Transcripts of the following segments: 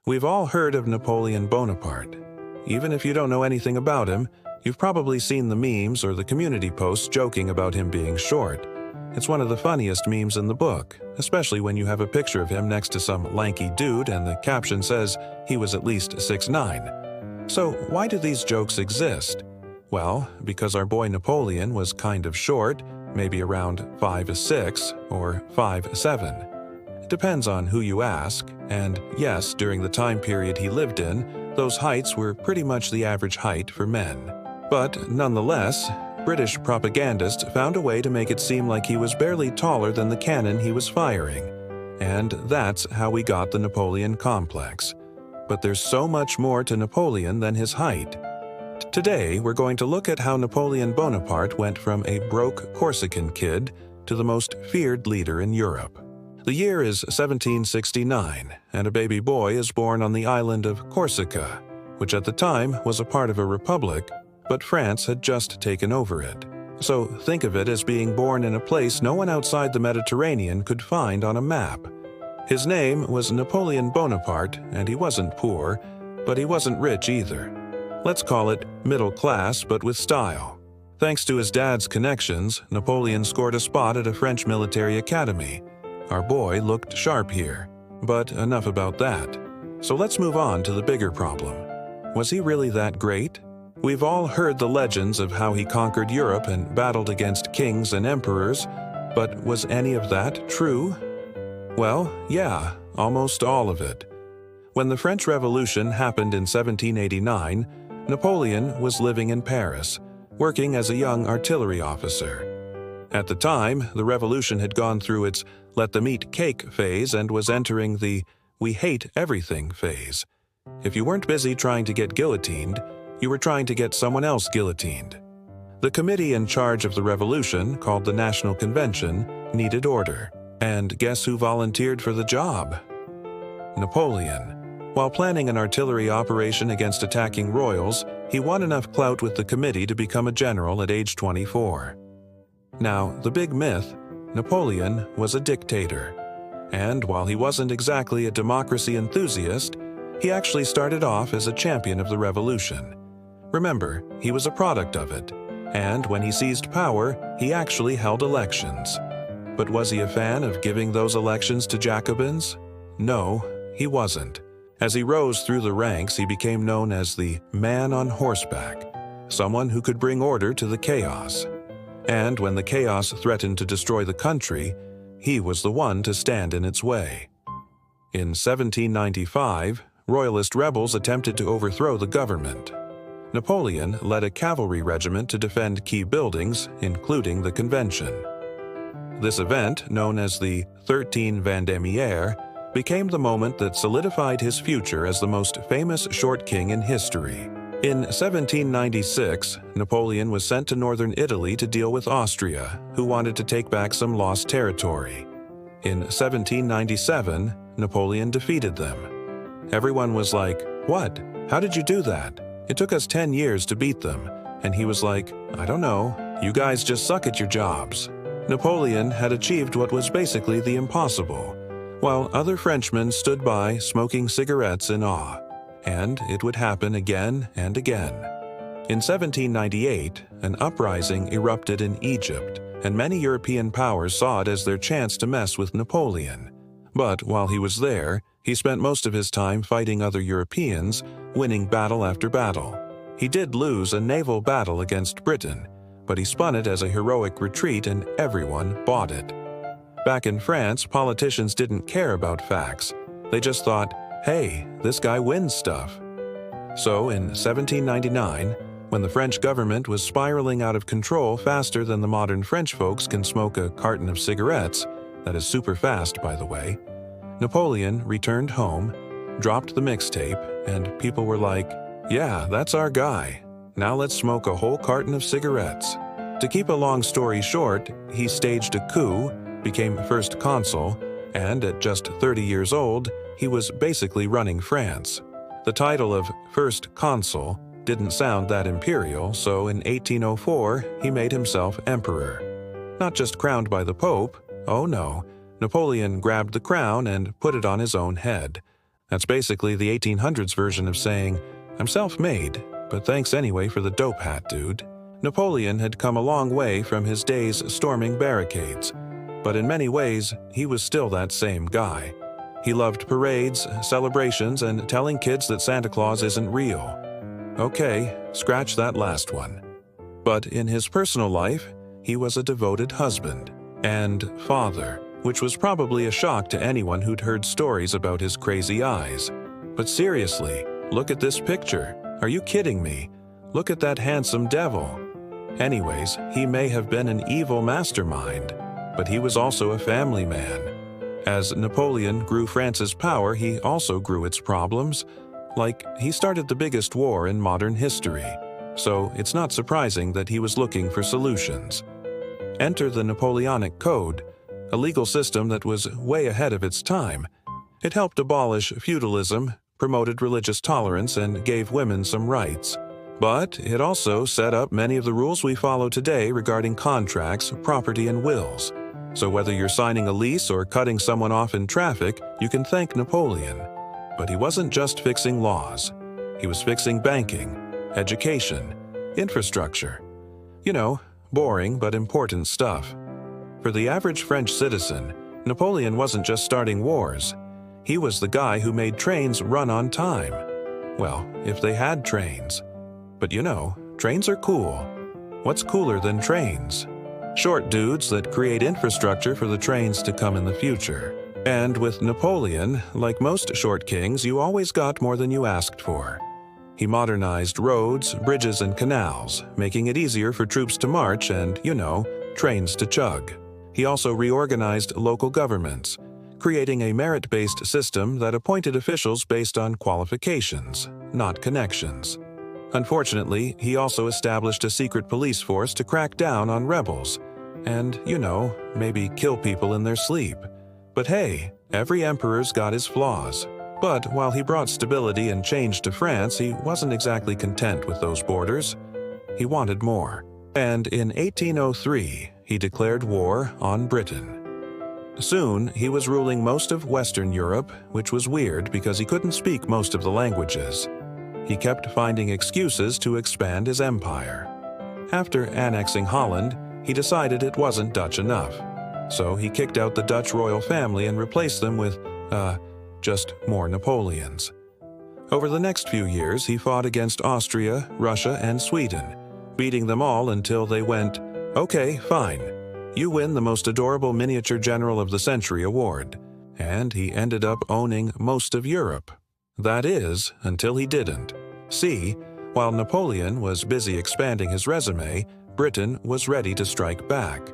We've all heard of Napoleon Bonaparte. Even if you don't know anything about him, you've probably seen the memes or the community posts joking about him being short. It's one of the funniest memes in the book, especially when you have a picture of him next to some lanky dude and the caption says he was at least 6'9". So why do these jokes exist? Well, because our boy Napoleon was kind of short, maybe around 5'6" or 5'7". It depends on who you ask, and yes, during the time period he lived in, those heights were pretty much the average height for men. But nonetheless, British propagandists found a way to make it seem like he was barely taller than the cannon he was firing. And that's how we got the Napoleon complex. But there's so much more to Napoleon than his height. Today, we're going to look at how Napoleon Bonaparte went from a broke Corsican kid to the most feared leader in Europe. The year is 1769, and a baby boy is born on the island of Corsica, which at the time was a part of a republic, but France had just taken over it. So think of it as being born in a place no one outside the Mediterranean could find on a map. His name was Napoleon Bonaparte, and he wasn't poor, but he wasn't rich either. Let's call it middle class, but with style. Thanks to his dad's connections, Napoleon scored a spot at a French military academy. Our boy looked sharp here, but enough about that. So let's move on to the bigger problem. Was he really that great? We've all heard the legends of how he conquered Europe and battled against kings and emperors, but was any of that true? Well, yeah, almost all of it. When the French Revolution happened in 1789, Napoleon was living in Paris, working as a young artillery officer. At the time, the revolution had gone through its let them eat cake phase and was entering the we hate everything phase. If you weren't busy trying to get guillotined, you were trying to get someone else guillotined. The committee in charge of the revolution, called the National Convention, needed order. And guess who volunteered for the job? Napoleon. While planning an artillery operation against attacking royals, he won enough clout with the committee to become a general at age 24. Now, the big myth, Napoleon was a dictator. And while he wasn't exactly a democracy enthusiast, he actually started off as a champion of the revolution. Remember, he was a product of it, and when he seized power, he actually held elections. But was he a fan of giving those elections to Jacobins? No, he wasn't. As he rose through the ranks, he became known as the man on horseback, someone who could bring order to the chaos. And when the chaos threatened to destroy the country, he was the one to stand in its way. In 1795, Royalist rebels attempted to overthrow the government. Napoleon led a cavalry regiment to defend key buildings, including the convention. This event, known as the 13 Vendémiaire, became the moment that solidified his future as the most famous short king in history. In 1796, Napoleon was sent to northern Italy to deal with Austria, who wanted to take back some lost territory. In 1797, Napoleon defeated them. Everyone was like, "What? How did you do that? It took us 10 years to beat them." And he was like, "I don't know. You guys just suck at your jobs." Napoleon had achieved what was basically the impossible, while other Frenchmen stood by smoking cigarettes in awe. And it would happen again and again. In 1798, an uprising erupted in Egypt, and many European powers saw it as their chance to mess with Napoleon. But while he was there, he spent most of his time fighting other Europeans, winning battle after battle. He did lose a naval battle against Britain, but he spun it as a heroic retreat and everyone bought it. Back in France, politicians didn't care about facts. They just thought, hey, this guy wins stuff. So in 1799, when the French government was spiraling out of control faster than the modern French folks can smoke a carton of cigarettes, that is super fast, by the way, Napoleon returned home, dropped the mixtape, and people were like, yeah, that's our guy. Now let's smoke a whole carton of cigarettes. To keep a long story short, he staged a coup, became first consul, and at just 30 years old, he was basically running France. The title of first consul didn't sound that imperial, so in 1804, he made himself emperor. Not just crowned by the Pope, oh no, Napoleon grabbed the crown and put it on his own head. That's basically the 1800s version of saying, "I'm self-made, but thanks anyway for the dope hat, dude." Napoleon had come a long way from his days storming barricades, but in many ways, he was still that same guy. He loved parades, celebrations, and telling kids that Santa Claus isn't real. Okay, scratch that last one. But in his personal life, he was a devoted husband and father, which was probably a shock to anyone who'd heard stories about his crazy eyes. But seriously, look at this picture. Are you kidding me? Look at that handsome devil. Anyways, he may have been an evil mastermind, but he was also a family man. As Napoleon grew France's power, he also grew its problems. Like, he started the biggest war in modern history. So it's not surprising that he was looking for solutions. Enter the Napoleonic Code, a legal system that was way ahead of its time. It helped abolish feudalism, promoted religious tolerance, and gave women some rights. But it also set up many of the rules we follow today regarding contracts, property, and wills. So whether you're signing a lease or cutting someone off in traffic, you can thank Napoleon. But he wasn't just fixing laws. He was fixing banking, education, infrastructure. You know, boring but important stuff. For the average French citizen, Napoleon wasn't just starting wars. He was the guy who made trains run on time. Well, if they had trains. But you know, trains are cool. What's cooler than trains? Short dudes that create infrastructure for the trains to come in the future. And with Napoleon, like most short kings, you always got more than you asked for. He modernized roads, bridges, and canals, making it easier for troops to march and, you know, trains to chug. He also reorganized local governments, creating a merit-based system that appointed officials based on qualifications, not connections. Unfortunately, he also established a secret police force to crack down on rebels and, you know, maybe kill people in their sleep. But hey, every emperor's got his flaws. But while he brought stability and change to France, he wasn't exactly content with those borders. He wanted more. And in 1803, he declared war on Britain. Soon, he was ruling most of Western Europe, which was weird because he couldn't speak most of the languages. He kept finding excuses to expand his empire. After annexing Holland, he decided it wasn't Dutch enough. So he kicked out the Dutch royal family and replaced them with, just more Napoleons. Over the next few years, he fought against Austria, Russia, and Sweden, beating them all until they went, "Okay, fine. You win the most adorable miniature general of the century award." And he ended up owning most of Europe. That is, until he didn't. See, while Napoleon was busy expanding his resume, Britain was ready to strike back.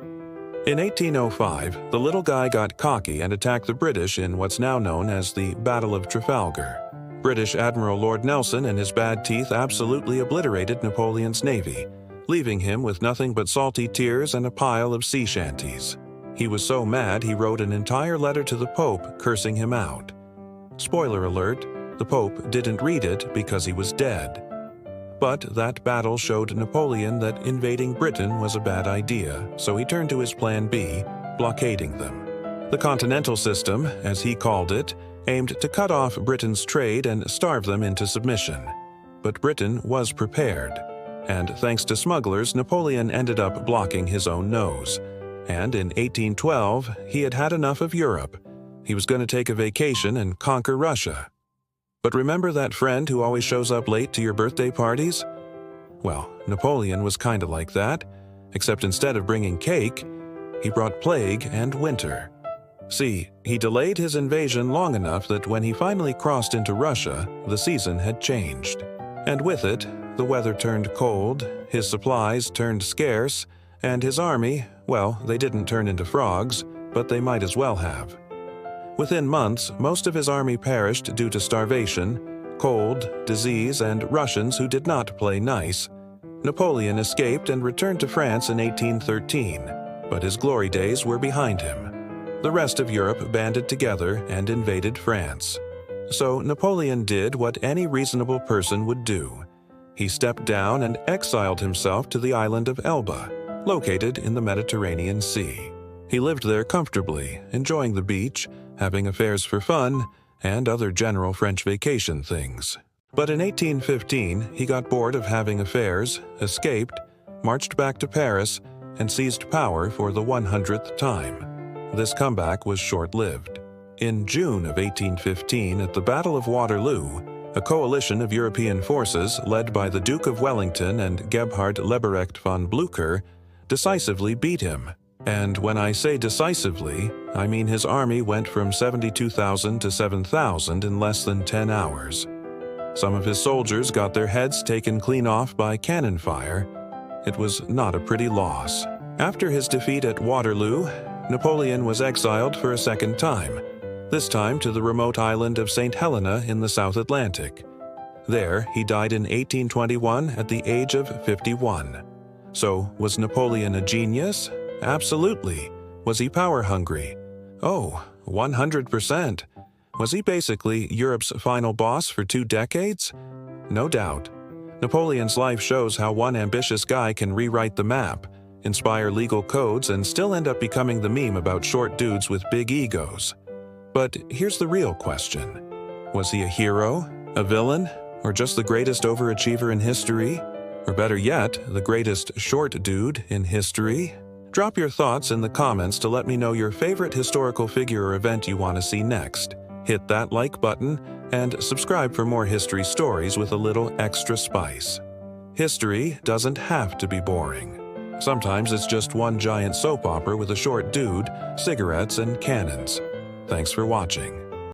In 1805, the little guy got cocky and attacked the British in what's now known as the Battle of Trafalgar. British Admiral Lord Nelson and his bad teeth absolutely obliterated Napoleon's navy, leaving him with nothing but salty tears and a pile of sea shanties. He was so mad he wrote an entire letter to the Pope cursing him out. Spoiler alert, the Pope didn't read it because he was dead. But that battle showed Napoleon that invading Britain was a bad idea, so he turned to his plan B, blockading them. The Continental System, as he called it, aimed to cut off Britain's trade and starve them into submission. But Britain was prepared, and thanks to smugglers, Napoleon ended up blocking his own nose. And in 1812, he had had enough of Europe. He was going to take a vacation and conquer Russia. But remember that friend who always shows up late to your birthday parties? Well, Napoleon was kind of like that, except instead of bringing cake, he brought plague and winter. See, he delayed his invasion long enough that when he finally crossed into Russia, the season had changed. And with it, the weather turned cold, his supplies turned scarce, and his army, well, they didn't turn into frogs, but they might as well have. Within months, most of his army perished due to starvation, cold, disease, and Russians who did not play nice. Napoleon escaped and returned to France in 1813, but his glory days were behind him. The rest of Europe banded together and invaded France. So Napoleon did what any reasonable person would do. He stepped down and exiled himself to the island of Elba, located in the Mediterranean Sea. He lived there comfortably, enjoying the beach, having affairs for fun, and other general French vacation things. But in 1815, he got bored of having affairs, escaped, marched back to Paris, and seized power for the 100th time. This comeback was short-lived. In June of 1815, at the Battle of Waterloo, a coalition of European forces led by the Duke of Wellington and Gebhard Leberecht von Blücher decisively beat him. And when I say decisively, I mean his army went from 72,000 to 7,000 in less than 10 hours. Some of his soldiers got their heads taken clean off by cannon fire. It was not a pretty loss. After his defeat at Waterloo, Napoleon was exiled for a second time, this time to the remote island of St. Helena in the South Atlantic. There, he died in 1821 at the age of 51. So, was Napoleon a genius? Absolutely. Was he power-hungry? Oh, 100%. Was he basically Europe's final boss for 2 decades? No doubt. Napoleon's life shows how one ambitious guy can rewrite the map, inspire legal codes, and still end up becoming the meme about short dudes with big egos. But here's the real question. Was he a hero, a villain, or just the greatest overachiever in history? Or better yet, the greatest short dude in history? Drop your thoughts in the comments to let me know your favorite historical figure or event you want to see next. Hit that like button and subscribe for more history stories with a little extra spice. History doesn't have to be boring. Sometimes it's just one giant soap opera with a short dude, cigarettes, and cannons. Thanks for watching.